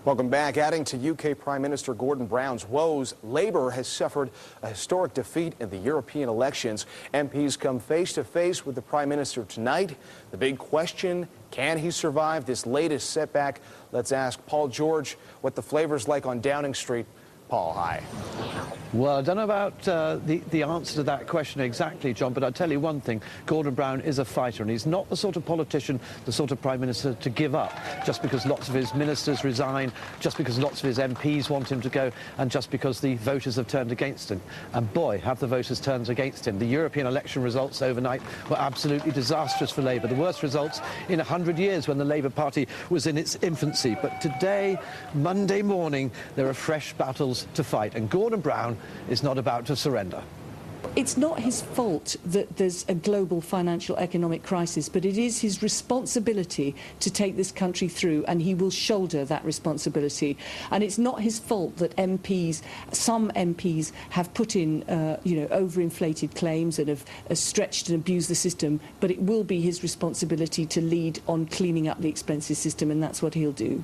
Welcome back. Adding to UK Prime Minister Gordon Brown's woes, Labour has suffered a historic defeat in the European elections. MPs come face to face with the Prime Minister tonight. The big question, can he survive this latest setback? Let's ask Paul George what the flavor's like on Downing Street. Paul, hi. Well, I don't know about the answer to that question exactly, John, but I'll tell you one thing. Gordon Brown is a fighter, and he's not the sort of politician, the sort of Prime Minister to give up just because lots of his ministers resign, just because lots of his MPs want him to go, and just because the voters have turned against him. And boy, have the voters turned against him. The European election results overnight were absolutely disastrous for Labour, the worst results in 100 years when the Labour Party was in its infancy. But today, Monday morning, there are fresh battles to fight, and Gordon Brown is not about to surrender. It's not his fault that there's a global financial economic crisis, but it is his responsibility to take this country through, and he will shoulder that responsibility. And it's not his fault that some MPs have put in, overinflated claims and have stretched and abused the system, but it will be his responsibility to lead on cleaning up the expenses system, and that's what he'll do.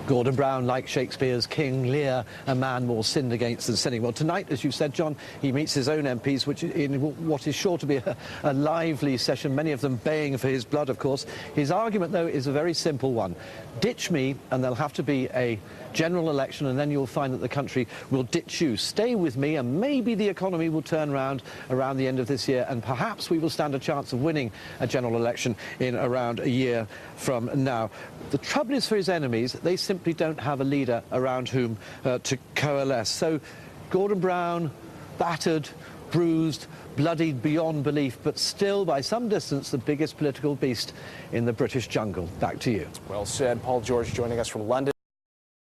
Gordon Brown, like Shakespeare's King Lear, a man more sinned against than sinning. Well, tonight, as you said, John, he meets his own MPs, which in what is sure to be a lively session, many of them baying for his blood, of course. His argument, though, is a very simple one. Ditch me, and there'll have to be a general election, and then you'll find that the country will ditch you. Stay with me, and maybe the economy will turn around the end of this year, and perhaps we will stand a chance of winning a general election in around a year from now. The trouble is for his enemies, they simply don't have a leader around whom to coalesce. So Gordon Brown, battered, bruised, bloodied beyond belief, but still by some distance the biggest political beast in the British jungle. Back to you. Well said. Paul George joining us from London.